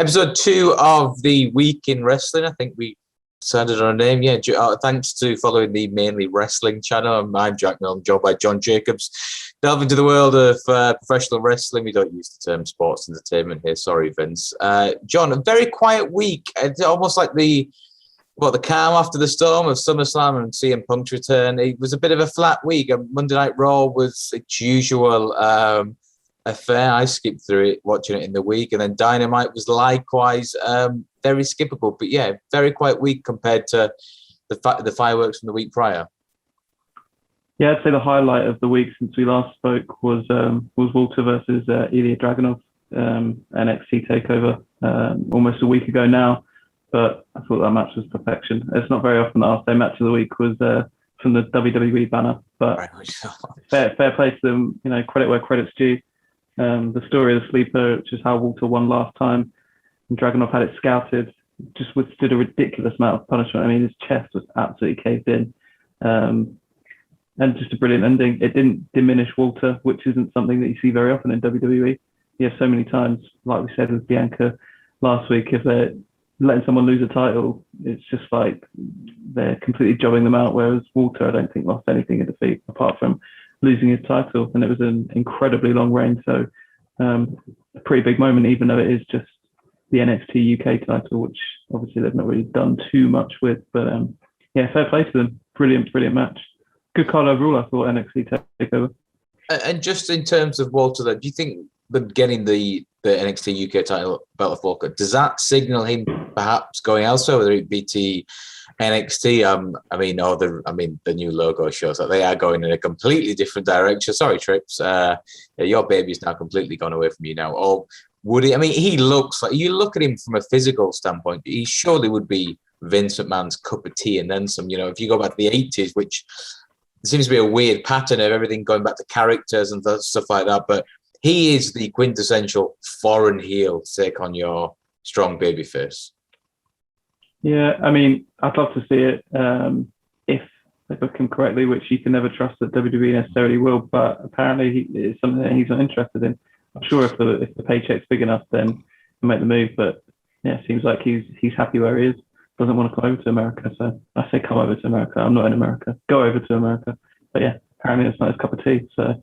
Episode 2 of the week in wrestling. I think we decided on a name. Yeah, thanks to following the Mainly Wrestling channel. I'm Jack Milne, joined by John Jacobs. Delve into the world of professional wrestling. We don't use the term sports entertainment here. Sorry, Vince. John, a very quiet week. It's almost like the calm after the storm of SummerSlam and CM Punk's return. It was a bit of a flat week. Monday Night Raw was its usual affair. I skipped through it, watching it in the week, and then Dynamite was likewise very skippable. But yeah, very quiet week compared to the fireworks from the week prior. Yeah, I'd say the highlight of the week since we last spoke was Walter versus Ilya Dragunov, NXT Takeover, almost a week ago now. But I thought that match was perfection. It's not very often that I'll say match of the week was from the WWE banner, but fair play to them. You know, credit where credit's due. The story of the sleeper, which is how Walter won last time, and Dragunov had it scouted, just withstood a ridiculous amount of punishment. I mean, his chest was absolutely caved in. And just a brilliant ending. It didn't diminish Walter, which isn't something that you see very often in WWE. You have so many times, like we said with Bianca last week, if they're letting someone lose a title, it's just like they're completely jobbing them out. Whereas Walter, I don't think lost anything in defeat apart from losing his title, and it was an incredibly long reign. So a pretty big moment, even though it is just the NXT UK title, which obviously they've not really done too much with. But yeah, fair play to them. Brilliant match. Good card overall, I thought, NXT Takeover. And just in terms of Walter, do you think that getting the NXT UK title belt of Walker, does that signal him perhaps going elsewhere, whether it be to NXT? The new logo shows that they are going in a completely different direction. Sorry, Trips. Your baby's now completely gone away from you now. Or would he? I mean, he looks like, you look at him from a physical standpoint, he surely would be Vince McMahon's cup of tea and then some. You know, if you go back to the 80s, which seems to be a weird pattern of everything going back to characters and stuff like that, but he is the quintessential foreign heel to take on your strong babyface. Yeah, I mean, I'd love to see it if they book him correctly, which you can never trust that WWE necessarily will, but apparently it's something that he's not interested in. I'm sure if the paycheck's big enough, then he'll make the move, but yeah, it seems like he's happy where he is. Doesn't want to come over to America, so I say come over to America. I'm not in America. Go over to America. But yeah, apparently it's not his cup of tea. So,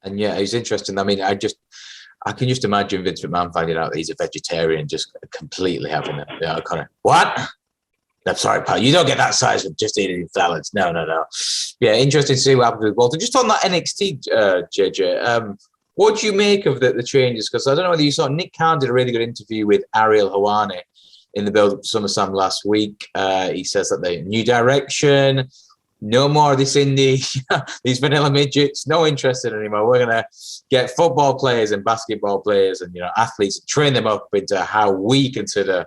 and yeah, it's interesting. I mean, I can just imagine Vince McMahon finding out that he's a vegetarian, just completely having a kind of what? I'm sorry, pal. You don't get that size with just eating salads. No. Yeah, interesting to see what happens with Walter. Just on that NXT, JJ. What do you make of the changes? Because I don't know whether you saw Nick Khan did a really good interview with Ariel Helwani in the build-up to SummerSlam last week. He says that they new direction, no more of this indie, these vanilla midgets, no interested anymore. We're going to get football players and basketball players and athletes, train them up into how we consider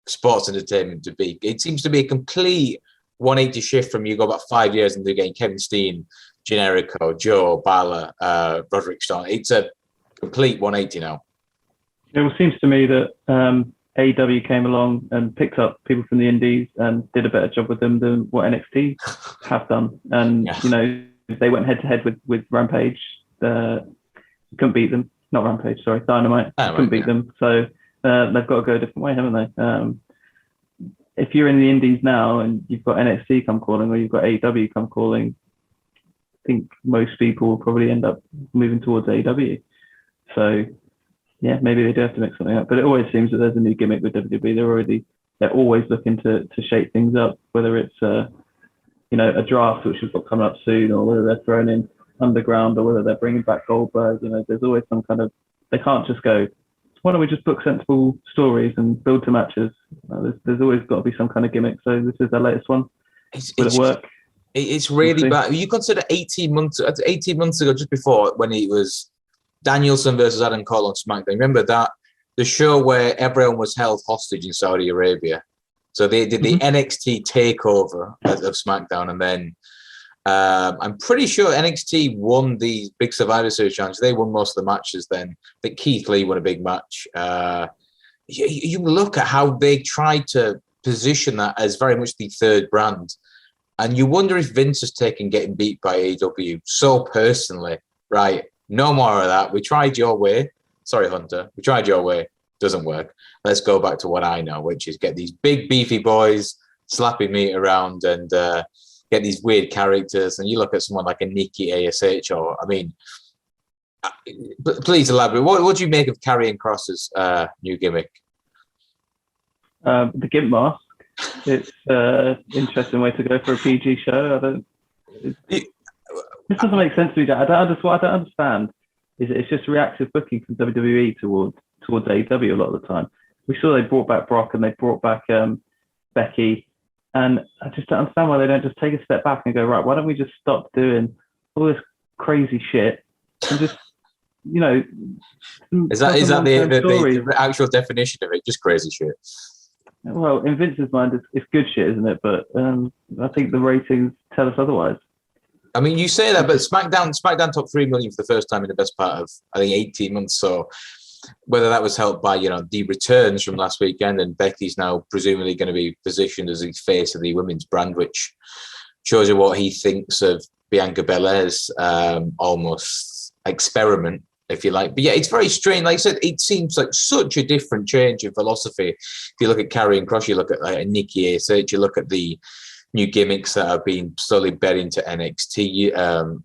sports entertainment to be. It seems to be a complete 180 shift from you go about 5 years into getting Kevin Steen, Generico, Joe, Balor, Roderick Strong. It's a complete 180 now. It seems to me that AEW came along and picked up people from the indies and did a better job with them than what NXT have done. And, they went head-to-head with Rampage. Couldn't beat them. Not Rampage, sorry, Dynamite. Couldn't beat them. So they've got to go a different way, haven't they? If you're in the indies now and you've got NXT come calling or you've got AEW come calling, I think most people will probably end up moving towards AEW. So yeah, maybe they do have to mix something up, but it always seems that there's a new gimmick with WWE. They're always looking to shake things up, whether it's a draft which we've got coming up soon, or whether they're throwing in Underground, or whether they're bringing back Goldberg. There's always some kind of, they can't just go, why don't we just book sensible stories and build to matches? There's always got to be some kind of gimmick. So this is their latest one. Will it work? It's really bad. You consider 18 months ago, just before when it was Danielson versus Adam Cole on SmackDown. Remember that? The show where everyone was held hostage in Saudi Arabia. So they did the NXT takeover of SmackDown, and then I'm pretty sure NXT won the big Survivor Series challenge. They won most of the matches then. I think Keith Lee won a big match. You look at how they tried to position that as very much the third brand, and you wonder if Vince has taken getting beat by AEW so personally. Right, no more of that. We tried your way. Sorry, Hunter. We tried your way. doesn't work. Let's go back to what I know, which is get these big beefy boys slapping me around and get these weird characters. And you look at someone like a Nikki ASH, or I mean, please elaborate. What do you make of Karrion Kross's new gimmick? The gimp mask. It's an interesting way to go for a PG show. This doesn't make sense to me. What I don't understand is it's just reactive booking from WWE towards AEW a lot of the time. We saw they brought back Brock and they brought back Becky, and I just don't understand why they don't just take a step back and go, right, why don't we just stop doing all this crazy shit and just, you know, is that the actual definition of it? Just crazy shit. Well, in Vince's mind, it's good shit, isn't it? But I think the ratings tell us otherwise. I mean, you say that, but SmackDown topped 3 million for the first time in the best part of, I think, 18 months. So whether that was helped by, the returns from last weekend, and Becky's now presumably going to be positioned as the face of the women's brand, which shows you what he thinks of Bianca Belair's almost experiment, if you like. But yeah, it's very strange. Like I said, it seems like such a different change in philosophy. If you look at Karrion Kross, you look at like Nikki ASH, you look at the new gimmicks that are being slowly bed into NXT,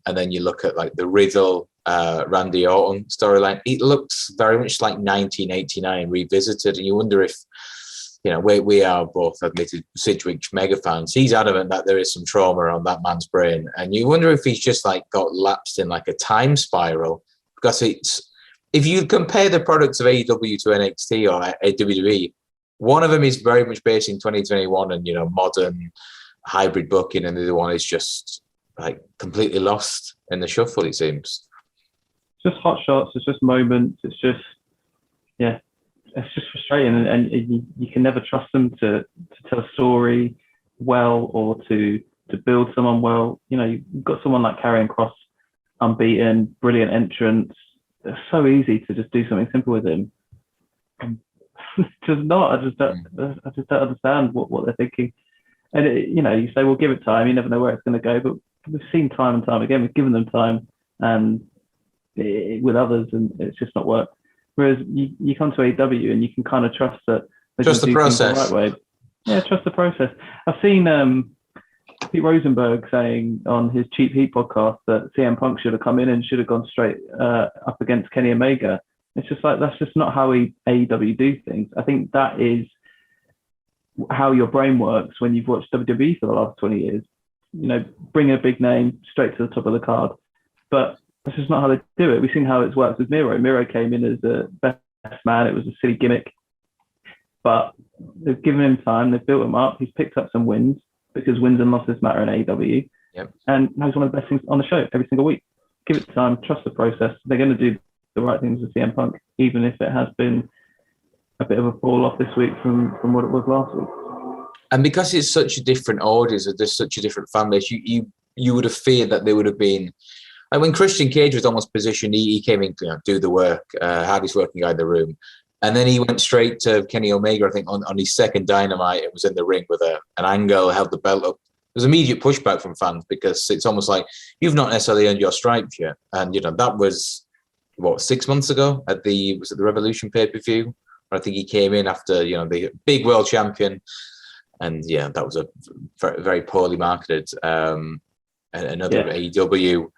and then you look at like the Riddle, Randy Orton storyline. It looks very much like 1989 revisited, and you wonder if, we are both admitted Sidgwick mega fans. He's adamant that there is some trauma on that man's brain, and you wonder if he's just like got lapsed in like a time spiral. Because if you compare the products of AEW to NXT or WWE, one of them is very much based in 2021 and, modern hybrid booking, and the other one is just like completely lost in the shuffle, it seems. It's just hot shots, it's just moments, it's just frustrating, and you can never trust them to tell a story well or to build someone well. You've got someone like Karrion Kross, unbeaten, brilliant entrance. It's so easy to just do something simple with him. Just not. I just don't understand what they're thinking. And you say, well, give it time. You never know where it's going to go. But we've seen time and time again. We've given them time, and with others, and it's just not worked. Whereas you come to AEW and you can kind of trust that. Trust the process. The right way. Yeah, trust the process. I've seen Pete Rosenberg saying on his Cheap Heat podcast that CM Punk should have come in and should have gone straight up against Kenny Omega. It's just like, that's just not how AEW do things. I think that is how your brain works when you've watched WWE for the last 20 years. Bring a big name straight to the top of the card. But that's just not how they do it. We've seen how it's worked with Miro. Miro came in as the best man. It was a silly gimmick. But they've given him time. They've built him up. He's picked up some wins, because wins and losses matter in AEW. Yep. And now he's one of the best things on the show every single week. Give it time, trust the process. They're going to do the right things with CM Punk, even if it has been a bit of a fall off this week from what it was last week. And because it's such a different audience, there's such a different fan base, you would have feared that there would have been, like when Christian Cage was almost positioned, he came in, do the work, hardest working guy in the room. And then he went straight to Kenny Omega, I think, on his second Dynamite. It was in the ring with an angle, held the belt up. There's immediate pushback from fans because it's almost like you've not necessarily earned your stripes yet. And, that was, 6 months ago was it the Revolution pay-per-view? I think he came in after, the big world champion. And, that was a very, very poorly marketed another AEW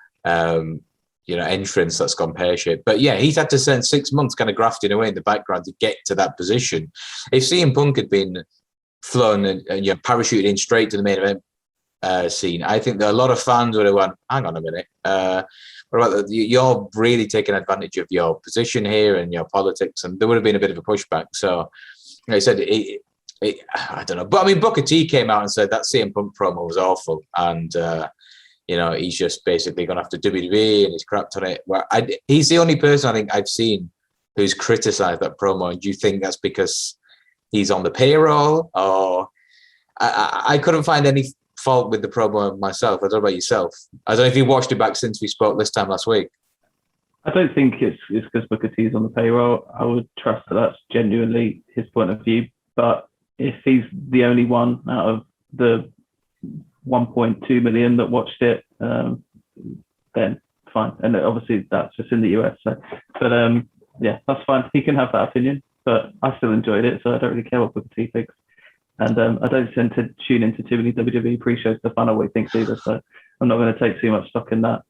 entrance that's gone pear-shaped. But he's had to spend 6 months kind of grafting away in the background to get to that position. If CM Punk had been flown and parachuted in straight to the main event scene, I think that a lot of fans would have went, hang on a minute, what about you're really taking advantage of your position here and your politics, and there would have been a bit of a pushback. So like I said, I don't know. But I mean, Booker T came out and said that CM Punk promo was awful, and he's just basically gone after WWE and he's crapped on it. Well, he's the only person I think I've seen who's criticised that promo. And do you think that's because he's on the payroll, or I couldn't find any fault with the promo myself? I don't know about yourself. I don't know if you watched it back since we spoke this time last week. I don't think it's because Booker T is on the payroll. I would trust that that's genuinely his point of view. But if he's the only one out of the 1.2 million that watched it, then fine. And obviously that's just in the US. So, but that's fine. He can have that opinion. but I still enjoyed it, so I don't really care what Booker T thinks. And I don't tend to tune into too many WWE pre-shows to find out what he thinks either, so I'm not going to take too much stock in that.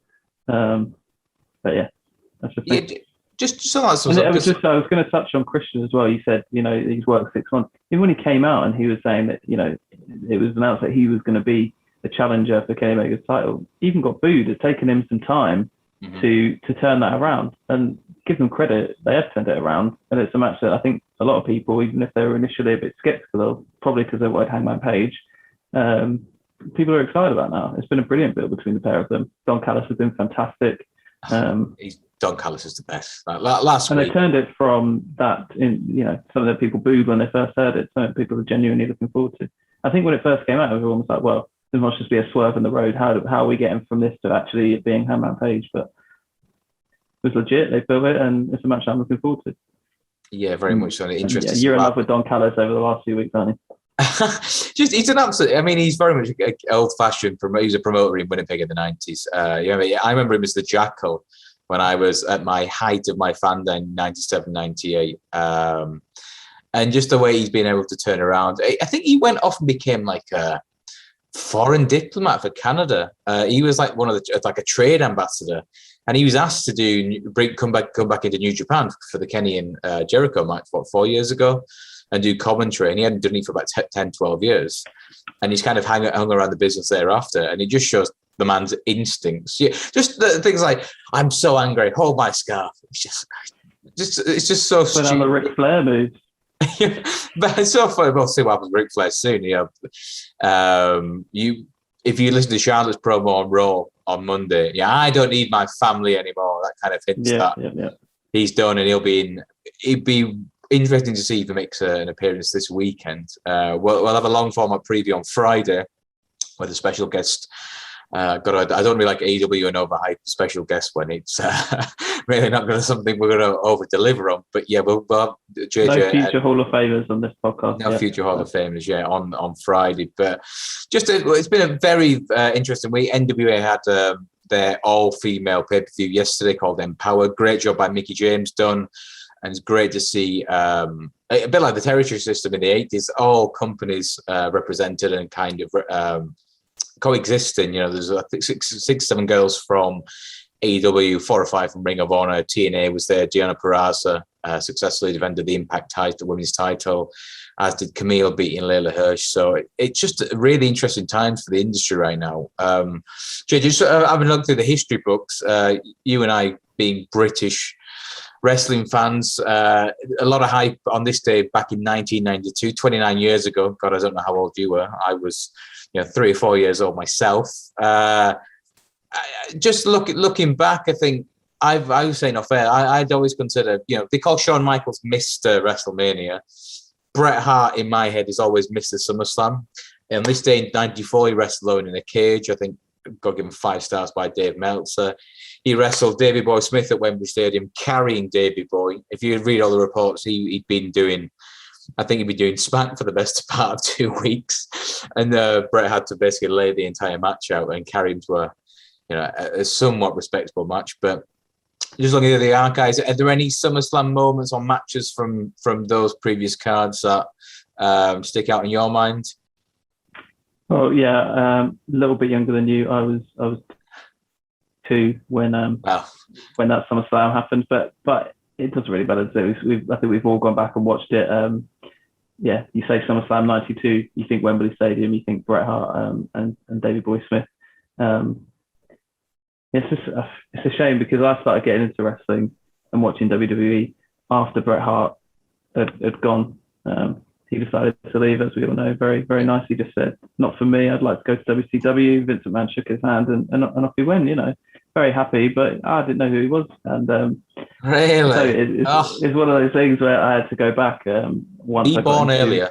But yeah, that's the thing. Yeah, just so that's I was going to touch on Christian as well. You said, he's worked 6 months. Even when he came out and he was saying that, it was announced that he was going to be the challenger for Kenny Omega's title, he even got booed. It's taken him some time to turn that around. And give them credit, they have turned it around. And it's a match that I think a lot of people, even if they were initially a bit skeptical of, probably because they wanted Hangman Page, people are excited about now. It's been a brilliant build between the pair of them. Don Callis has been fantastic. Don Callis is the best. Last and week, they turned it from that some of the people booed when they first heard it. Some people are genuinely looking forward to. I think when it first came out, everyone was like, "Well, this must just be a swerve in the road. How are we getting from this to actually it being Hangman Page?" But it was legit. They built it, and it's a match I'm looking forward to. Yeah, very much so. Interesting. You're in love with Don Callis over the last few weeks, aren't you? He's an absolute. I mean, he's very much old-fashioned. He's a promoter in Winnipeg in the 90s. I remember him as the Jackal when I was at my height of my fandom in 97, 98. And just the way he's been able to turn around. I think he went off and became like a foreign diplomat for Canada. He was like like a trade ambassador, and he was asked to come back into New Japan for the Kenny and Jericho match 4 years ago, and do commentary, and he hadn't done it for about 10, 12 years. And he's kind of hung around the business thereafter, and it just shows the man's instincts. Yeah, just the things like, I'm so angry, hold my scarf. It's just so stupid. Put on the Ric Flair moves. But it's so funny. We'll see what happens with Ric Flair soon. If you listen to Charlotte's promo on Raw on Monday, I don't need my family anymore. That kind of hints that he's done, and it'd be interesting to see if he makes an appearance this weekend. We'll have a long format preview on Friday with a special guest. I don't really like AEW and overhype special guest when it's really not going to something we're going to over deliver on. But yeah, we'll have JJ. No future Hall of Famers on this podcast. No future Hall of Famers, on Friday. But it's been a very interesting week. NWA had their all-female pay-per-view yesterday called Empower. Great job by Mickey James done. And it's great to see, a bit like the territory system in the 80s, all companies represented and kind of coexisting. There's I think six, 7 girls from AEW, 4 or 5 from Ring of Honor. TNA was there. Deonna Purrazzo successfully defended the Impact title, the women's title, as did Camille beating Layla Hirsch. So it's just really interesting times for the industry right now. Jay, just having looked through the history books, you and I being British wrestling fans, a lot of hype on this day back in 1992, 29 years ago. God, I don't know how old you were. I was 3 or 4 years old myself. Just looking back, I think I was saying off air, I'd always consider, they call Shawn Michaels Mr. WrestleMania. Bret Hart in my head is always Mr. SummerSlam. And this day in 94, he wrestled alone in a cage. I think got given 5 stars by Dave Meltzer. He wrestled Davey Boy Smith at Wembley Stadium, carrying Davey Boy. If you read all the reports, he'd been doing smack for the best part of 2 weeks. And Bret had to basically lay the entire match out and carry him to a somewhat respectable match. But just looking at the archives, are there any SummerSlam moments or matches from those previous cards that stick out in your mind? Oh yeah, a little bit younger than you. I was 2 when that SummerSlam happened, but it doesn't really matter. I think we've all gone back and watched it. You say SummerSlam '92, you think Wembley Stadium, you think Bret Hart and Davey Boy Smith. It's a shame because I started getting into wrestling and watching WWE after Bret Hart had gone. He decided to leave, as we all know, very, very nicely just said, not for me, I'd like to go to WCW. Vince McMahon shook his hand and off he went, very happy, but I didn't know who he was. And really? So it's one of those things where I had to go back once I got born into earlier.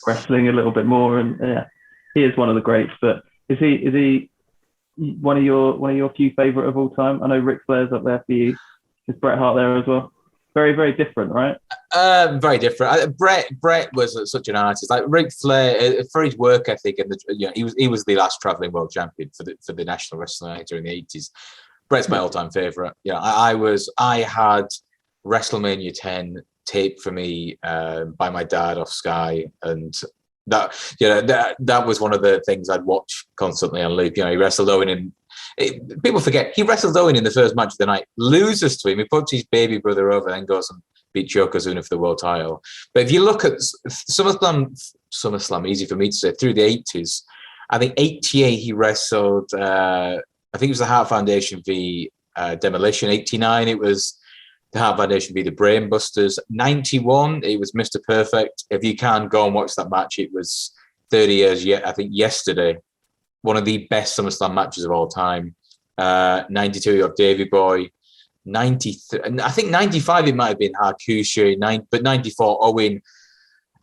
Wrestling a little bit more. And he is one of the greats, but is he one of your few favorite of all time? I know Ric Flair's up there for you. Is Bret Hart there as well? Very, very different, right? Very different. Bret was such an artist. Like Ric Flair, for his work ethic, and he was the last traveling world champion for the National Wrestling Night during the 80s. Bret's my all-time favorite. I had WrestleMania 10 taped for me by my dad off Sky, and that was one of the things I'd watch constantly on loop. He wrestled Owen in. People forget he wrestled Owen in the first match of the night, loses to him. He puts his baby brother over, then goes and beat Yokozuna for the world title. But if you look at SummerSlam, easy for me to say, through the 80s, I think 88 he wrestled. I think it was the Heart Foundation v Demolition. 89 it was the Heart Foundation v the Brainbusters. 91 it was Mr. Perfect. If you can go and watch that match, it was 30 years yet. I think yesterday. One of the best SummerSlam matches of all time. 92, you have Davey Boy. 93, I think 95, it might have been Hakushi. But 94, Owen.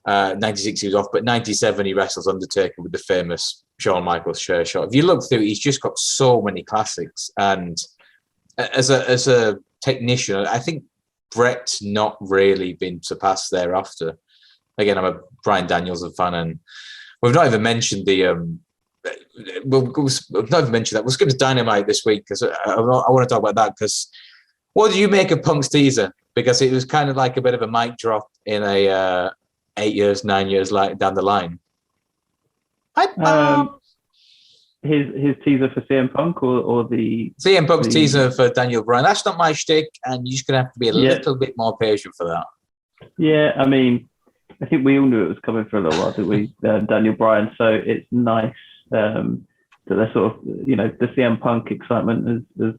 96, he was off. But 97, he wrestles Undertaker with the famous Shawn Michaels chair shot. If you look through, he's just got so many classics. And as a technician, I think Brett's not really been surpassed thereafter. Again, I'm a Bryan Danielson fan, and we've not even mentioned we'll not even mention that. We'll skip to Dynamite this week because I want to talk about that. Because what did you make of Punk's teaser? Because it was kind of like a bit of a mic drop in a 8 years, 9 years down the line. His teaser for CM Punk or the CM Punk's teaser for Daniel Bryan. That's not my shtick, and you're just gonna have to be a little bit more patient for that. Yeah, I mean, I think we all knew it was coming for a little while, didn't we? Daniel Bryan. So it's nice. That they're sort of, the CM Punk excitement is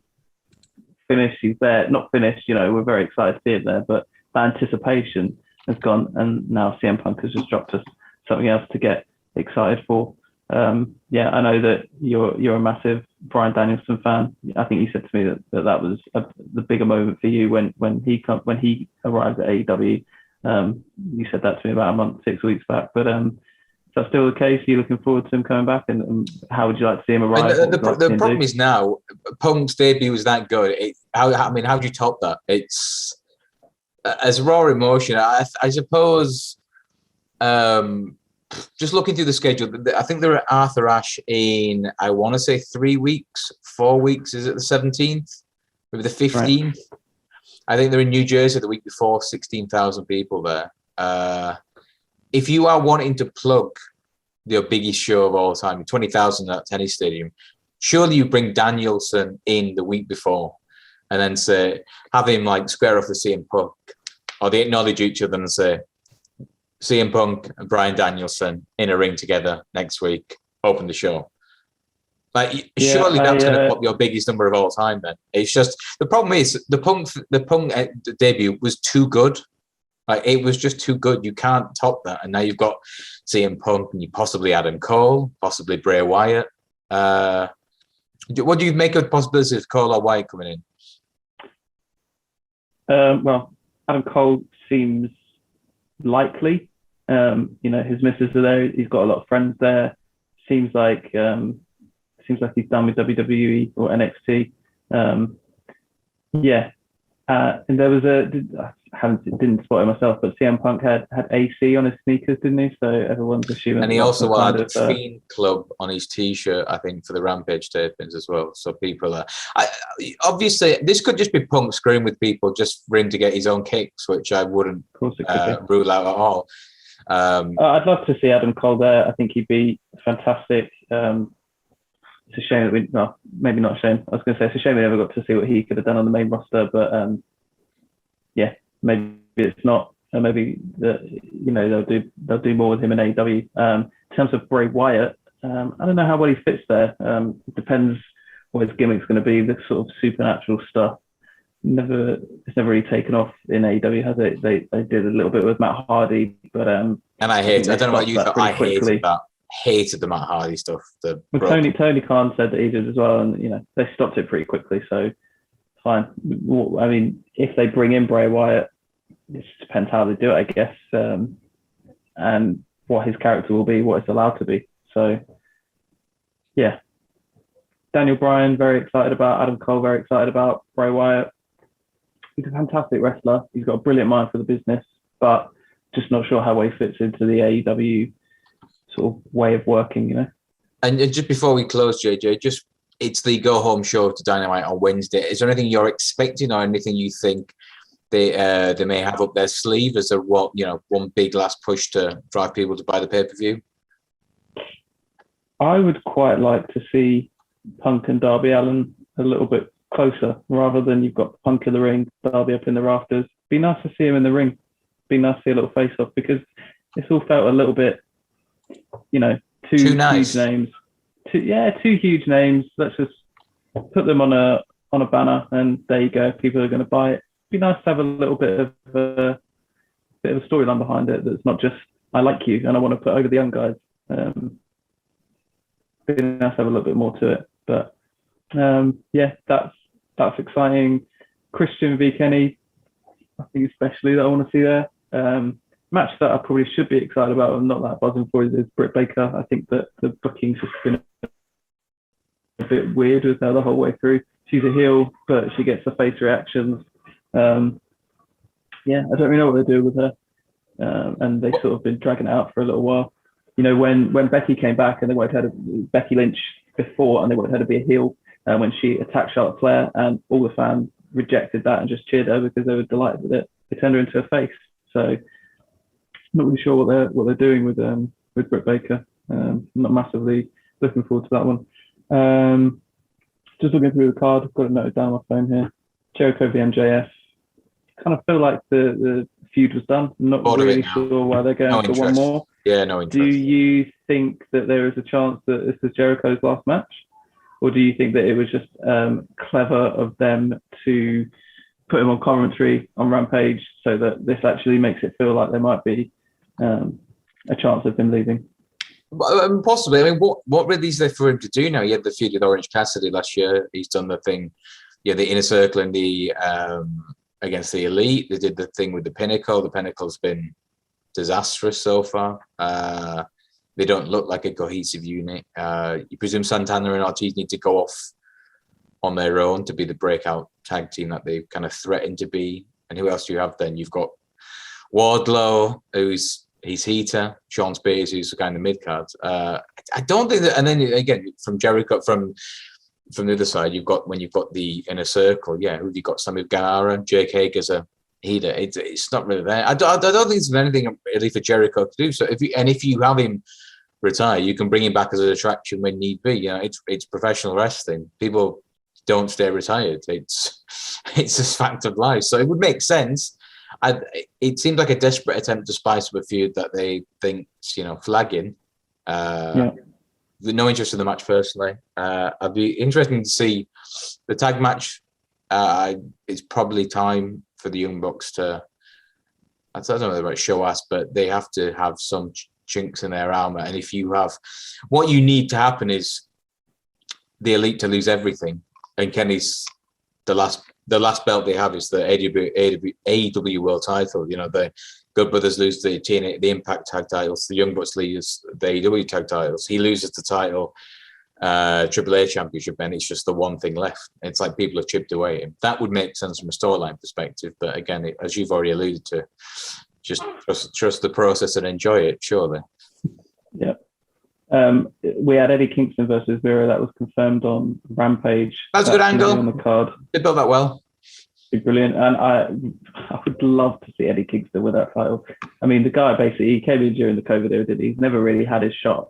finished. He's there, not finished. We're very excited to see it there, but the anticipation has gone, and now CM Punk has just dropped us something else to get excited for. I know that you're a massive Bryan Danielson fan. I think you said to me that was the bigger moment for you when he arrived at AEW. You said that to me about 6 weeks back, but. Is that still the case? Are you looking forward to him coming back? And how would you like to see him arrive? The problem is now, Punk's debut was that good. How do you top that? It's as raw emotion. I suppose. Just looking through the schedule, I think they're at Arthur Ashe in, I want to say 3 weeks, 4 weeks. Is it the 17th? Maybe the 15th? Right. I think they're in New Jersey the week before. 16,000 people there. If you are wanting to plug your biggest show of all time, 20,000 at tennis stadium, surely you bring Danielson in the week before and then have him square off with CM Punk, or they acknowledge each other and say, CM Punk and Bryan Danielson in a ring together next week, open the show. Surely that's going to pop your biggest number of all time then. It's just, the problem is the Punk debut was too good. It was just too good. You can't top that. And now you've got CM Punk and you possibly Adam Cole, possibly Bray Wyatt. What do you make of the possibilities of Cole or Wyatt coming in? Well, Adam Cole seems likely. His missus are there. He's got a lot of friends there. Seems like he's done with WWE or NXT. And there was didn't spot it myself, but CM Punk had AC on his sneakers, didn't he? So everyone's assuming. And he also had Fiend Club on his T-shirt, I think, for the Rampage tapings as well. So people are obviously this could just be Punk screwing with people just for him to get his own kicks, which I wouldn't rule out at all. I'd love to see Adam Cole there. I think he'd be fantastic. It's a shame that maybe not a shame. I was going to say it's a shame we never got to see what he could have done on the main roster, but maybe it's not. Maybe they'll do more with him in AEW. In terms of Bray Wyatt, I don't know how well he fits there. It depends what his gimmick's going to be. The sort of supernatural stuff. It's never really taken off in AEW, has it? They did a little bit with Matt Hardy, but and I don't know what you thought. I hated that. Hated the Matt Hardy stuff. Tony Khan said that he did as well, and they stopped it pretty quickly. So fine. I mean, if they bring in Bray Wyatt, it just depends how they do it, I guess, and what his character will be, what it's allowed to be. So yeah, Daniel Bryan very excited about. Adam Cole very excited about. Bray Wyatt, he's a fantastic wrestler. He's got a brilliant mind for the business, but just not sure how he fits into the AEW sort of way of working, And just before we close, JJ, it's the go home show to Dynamite on Wednesday. Is there anything you're expecting or anything you think they may have up their sleeve as one big last push to drive people to buy the pay-per-view? I would quite like to see Punk and Darby Allin a little bit closer, rather than you've got Punk in the ring, Darby up in the rafters. Be nice to see him in the ring. Be nice to see a little face-off, because it's all felt a little bit, too nice. Huge names. Two huge names. Let's just put them on a banner, and there you go. People are going to buy it. Be nice to have a little bit of a storyline behind it. That's not just I like you and I want to put over the young guys. Be nice to have a little bit more to it. But that's exciting. Christian v Kenny, I think especially that I want to see there. Match that I probably should be excited about, I'm not that buzzing for, is Britt Baker. I think that the booking's just been a bit weird with her the whole way through. She's a heel, but she gets the face reactions. I don't really know what they're doing with her. And they've sort of been dragging it out for a little while. When Becky came back and they wanted her to, Becky Lynch before, and they wanted her to be a heel when she attacked Charlotte Flair, and all the fans rejected that and just cheered her because they were delighted with it. They turned her into a face. So not really sure what they're doing with Britt Baker. Not massively looking forward to that one. Just looking through the card, I've got it noted down on my phone here. Jericho v MJF. Kind of feel like the feud was done. I'm not really sure why they're going for one more. Yeah, no interest. Do you think that there is a chance that this is Jericho's last match? Or do you think that it was just clever of them to put him on commentary on Rampage so that this actually makes it feel like there might be a chance of him leaving? Possibly. I mean, what really is there for him to do now? He had the feud with Orange Cassidy last year. He's done the thing, the Inner Circle and the against the Elite. They did the thing with the Pinnacle. The Pinnacle's been disastrous so far. They don't look like a cohesive unit. You presume Santana and Ortiz need to go off on their own to be the breakout tag team that they kind of threatened to be. And who else do you have then? You've got Wardlow, he's heater, Sean Spears, who's the guy in the mid card. I don't think that. And then again, from Jericho, from the other side, you've got the Inner Circle. Yeah, who have you got? Sammy Guevara, Jake Hager's a heater. It's not really there. I don't think there's anything really for Jericho to do. So if you have him retire, you can bring him back as an attraction when need be. It's professional wrestling. People don't stay retired. It's a fact of life. So it would make sense. It seems like a desperate attempt to spice up a feud that they think flagging. No interest in the match personally. I'd be interesting to see the tag match. It's probably time for the Young Bucks to. I don't know about show us, but they have to have some chinks in their armor. And if you have, what you need to happen is the Elite to lose everything. And Kenny's the last belt they have is the AEW World Title. The Good Brothers lose the TNA, the Impact tag titles. The Young Bucks lose the AEW tag titles. He loses the title, AAA championship, and it's just the one thing left. It's like people have chipped away at him. That would make sense from a storyline perspective. But again, as you've already alluded to, just trust the process and enjoy it. Surely. Yeah. We had Eddie Kingston versus Miro. That was confirmed on Rampage. That's a good angle on the card. They built that well. Brilliant, and I would love to see Eddie Kingston with that title. I mean, the guy basically he came in during the COVID era. He's never really had his shot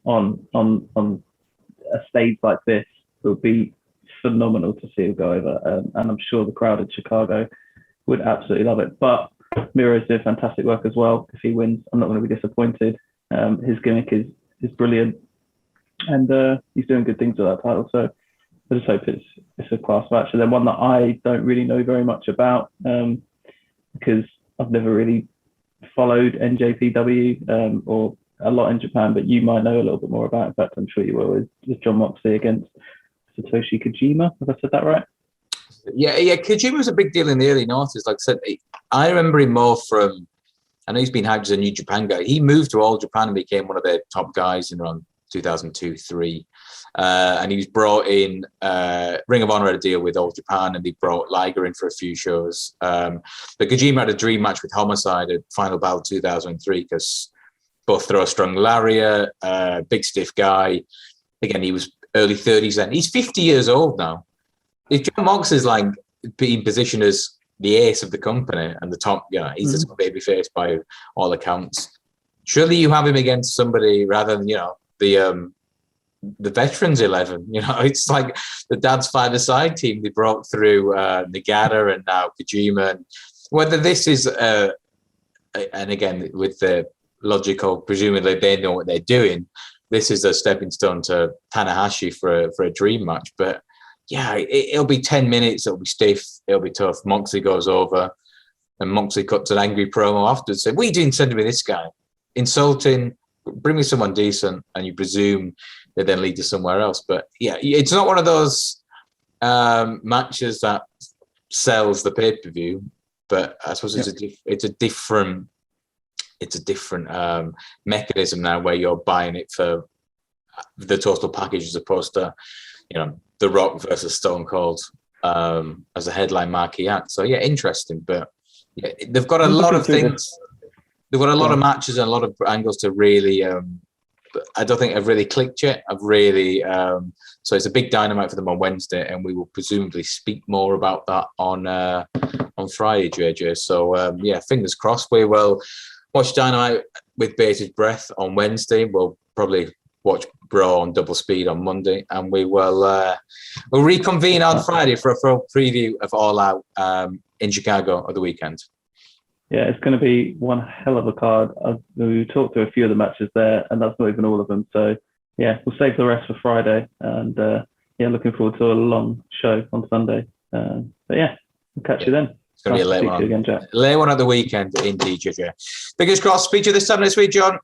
on a stage like this. It would be phenomenal to see him go over, and I'm sure the crowd in Chicago would absolutely love it. But Miro's doing fantastic work as well. If he wins, I'm not going to be disappointed. His gimmick is brilliant, and he's doing good things with that title. So I just hope it's a class match, and then one that I don't really know very much about because I've never really followed NJPW or a lot in Japan, but you might know a little bit more about it. In fact, I'm sure you will. Is John Moxley against Satoshi Kojima? Have I said that right? Yeah. Kojima was a big deal in the early noughties. Like I said, I remember him more from. I know he's been hyped as a New Japan guy. He moved to All Japan and became one of their top guys in around 2002-03. And he was brought in. Ring of Honor had a deal with All Japan, and they brought Liger in for a few shows. But Kojima had a dream match with Homicide at Final Battle 2003 because both throw a strong lariat, big stiff guy. Again, he was early 30s then. He's 50 years old now. If John Mox is like being positioned as the ace of the company and the top, he's the top babyface by all accounts. Surely you have him against somebody rather than, the veterans 11. It's like the dad's five-a-side team they brought through Nagata and now Kojima. And whether this is, and again, with the logical, presumably they know what they're doing, this is a stepping stone to Tanahashi for a dream match. But yeah, it'll be 10 minutes. It'll be stiff. It'll be tough. Moxley goes over and Moxley cuts an angry promo afterwards. Saying, "What are you doing sending me this guy? Insulting, bring me someone decent." And you presume they then lead to somewhere else. But yeah, it's not one of those matches that sells the pay-per-view. But I suppose it's a different mechanism now where you're buying it for the total package as opposed to, The Rock versus Stone Cold as a headline marquee act. So yeah, interesting. But yeah, they've got a lot of things. They've got a lot of matches and a lot of angles to really. I don't think I've really clicked yet. So it's a big Dynamite for them on Wednesday, and we will presumably speak more about that on Friday, JJ. So fingers crossed. We will watch Dynamite with bated breath on Wednesday. We'll probably watch Bro on double speed on Monday, and we'll reconvene on Friday for a full preview of All Out in Chicago at the weekend. Yeah, it's going to be one hell of a card. We talked through a few of the matches there, and that's not even all of them. So yeah, we'll save the rest for Friday, and looking forward to a long show on Sunday. But yeah, we'll catch you then. It's going to be a late one. Late one at the weekend, indeed, JJ. Fingers crossed. Speak to you this time next week, John.